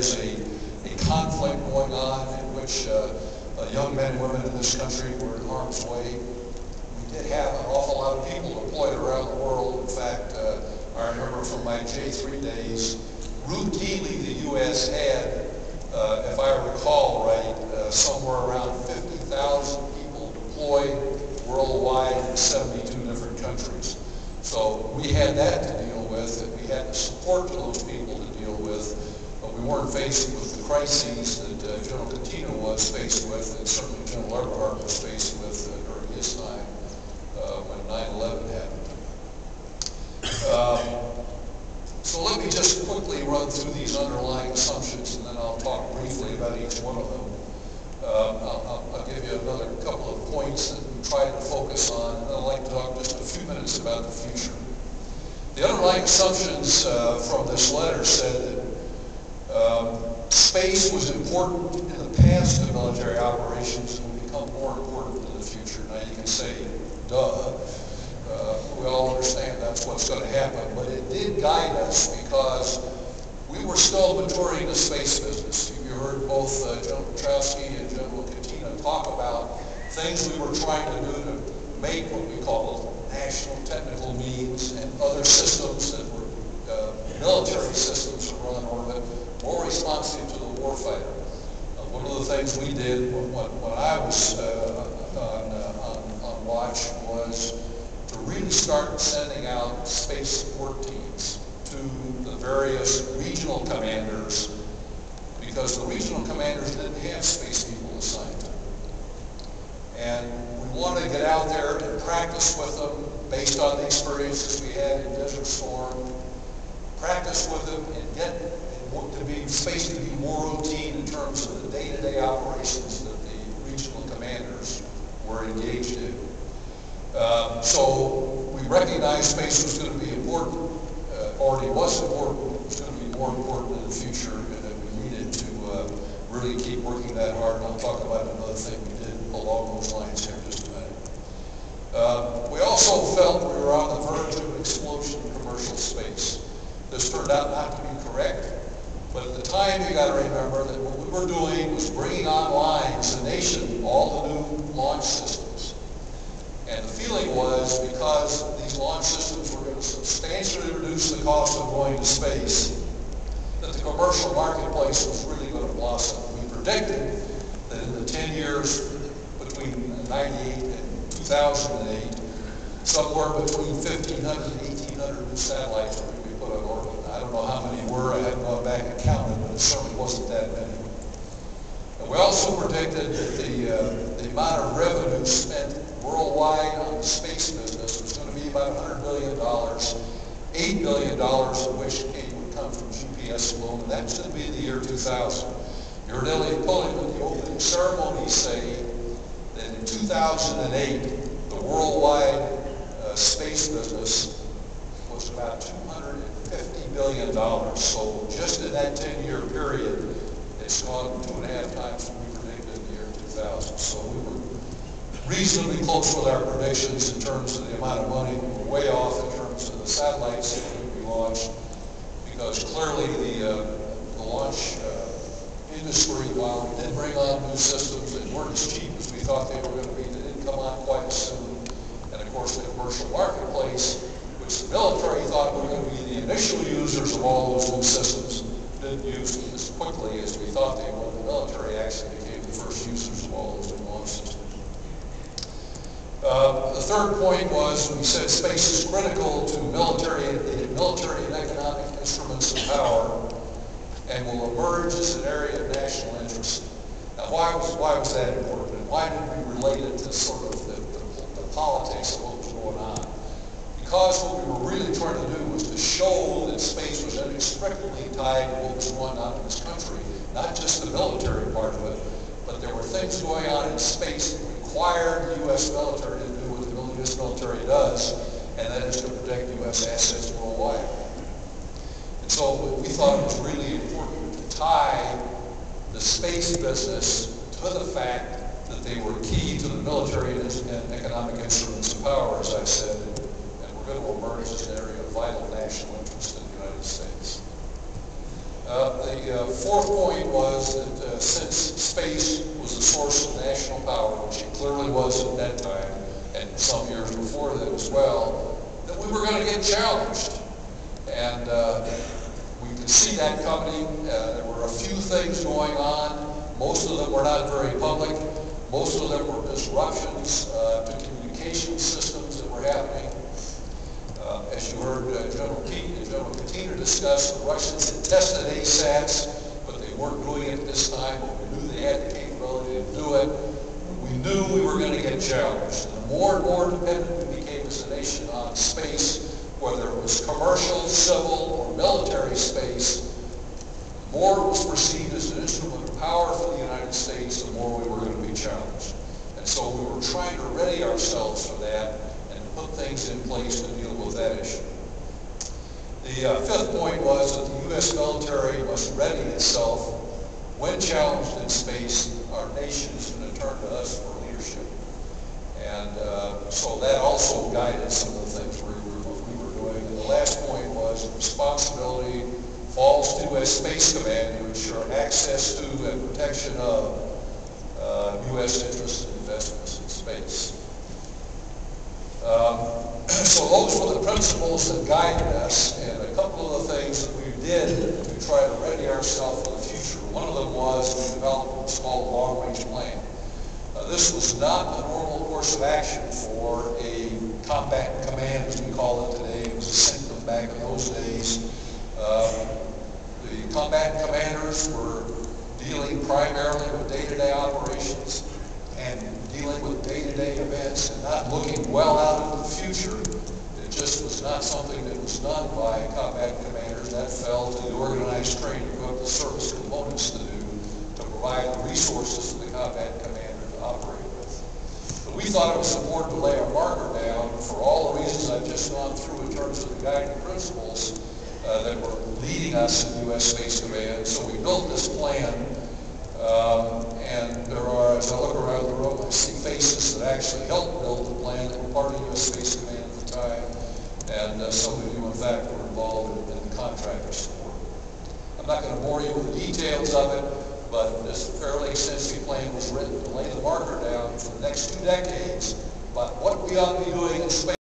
is a conflict going on in which young men and women in this country were in harm's way. We did have an awful lot of people deployed around the world. In fact, I remember from my J3 days, routinely the U.S. had, if I recall right, somewhere around 50,000 people deployed worldwide in 72 different countries. So we had that to deal with, and we had the support to those people to deal with, but we weren't faced with the crises that General Katina was faced with, and certainly General Eberhart was faced with during his time when 9/11 happened. So let me just quickly run through these underlying assumptions, and then I'll talk briefly about each one of them. I'll give you another couple of points that we try to focus on, and I'd like to talk just a few minutes about the future. The underlying assumptions from this letter said that space was important in the past of military operations and will become more important in the future. Now you can say, duh. We all understand that's what's going to happen, but it did guide us because we were still maturing the space business. You heard both General Petrowski and General Katina talk about things we were trying to do to make what we call national technical means and other systems that were military systems that were on orbit, more responsive to the warfighter. One of the things we did when I was on watch was to really start sending out space support teams to the various regional commanders, because the regional commanders didn't have space people assigned to them. And we wanted to get out there and practice with them based on the experiences we had in Desert Storm, practice with them and get space to be more routine in terms of the day-to-day operations that the regional commanders were engaged in. So we recognized space was going to be important, already was important, it was going to be more important in the future, and that we needed to really keep working that hard. And I'll talk about another thing we did along those lines here in just a minute. We also felt we were on the verge of an explosion in commercial space. This turned out not to be correct, but at the time you got to remember that what we were doing was bringing online as a nation all the new launch systems. And the feeling was, because these launch systems were going to substantially reduce the cost of going to space, that the commercial marketplace was really going to blossom. We predicted that in the 10 years between 98 and 2008, somewhere between 1,500 and 1,800 new satellites were going to be put on orbit. I don't know how many were, I haven't gone back and counted, but it certainly wasn't that many. And we also predicted that the amount of revenue spent worldwide on the space business was going to be about $100 billion, $8 billion of which would come from GPS alone, and that's going to be the year 2000. You heard Elliot Pulling at the opening ceremony say that in 2008, the worldwide space business was about $250 billion. So just in that 10-year period, it's gone 2.5 times what we predicted in the year 2000. So we were reasonably close with our predictions in terms of the amount of money. We were way off in terms of the satellites that would be launched, because clearly the launch industry, while we did bring on new systems that weren't as cheap as we thought they were going to be, they didn't come on quite as soon. And of course the commercial marketplace, which the military thought were going to be the initial users of all those new systems, didn't use them as quickly as we thought they would. The military actually became the first users of all those new launch systems. The third point was, we said space is critical to military and economic instruments of power, and will emerge as an area of national interest. Now, why was that important, and why did we relate it to sort of the politics of what was going on? Because what we were really trying to do was to show that space was inextricably tied to what was going on in this country, not just the military part of it, but there were things going on in space that required the U.S. military to do what the U.S. military does, and that is to protect U.S. assets worldwide. And so we thought it was really important to tie the space business to the fact that they were key to the military and economic instruments of power, as I said, and we're going to emerge as an area of vital national interest in the United States. The fourth point was that since space was a source of national power, which it clearly was at that time, and some years before that as well, that we were going to get challenged. And we could see that coming. There were a few things going on. Most of them were not very public. Most of them were disruptions to communication systems that were happening. As you heard General Katina discuss, the Russians had tested ASATs, but they weren't doing it this time. But we knew they had the capability to do it. We knew we were going to get challenged. And the more and more dependent we became as a nation on space, whether it was commercial, civil, or military space, the more it was perceived as an instrument of power for the United States, the more we were going to be challenged. And so we were trying to ready ourselves for that and put things in place to deal with that issue. The fifth point was that the U.S. military must ready itself when challenged in space. Our nation is going to turn to us for leadership. And so that also guided some of the things we were doing. And the last point was responsibility falls to U.S. Space Command to ensure access to and protection of U.S. interests and investments in space. So those were the principles that guided us, and a couple of the things that we did to try to ready ourselves for the future. One of them was we developed what's called a long-range plan. This was not a normal course of action for a combat command, as we call it today. It was a symptom back in those days. The combat commanders were dealing primarily with day-to-day operations and dealing with day-to-day events and not looking well out into the future. It just was not something that was done by combat commanders. That fell to the organized training of the service components to do, to provide the resources for the combat commander to operate with. But we thought it was important to lay a marker down for all the reasons I've just gone through in terms of the guiding principles that were leading us in U.S. Space Command. So we built this plan, and there are, as I look around the room, I see faces that actually helped build the plan that were part of U.S. Space Command at the time, and some of you, in fact, were involved in the contractor support. I'm not going to bore you with the details of it, but this fairly extensive plan was written to lay the marker down for the next 2 decades about what we ought to be doing in space.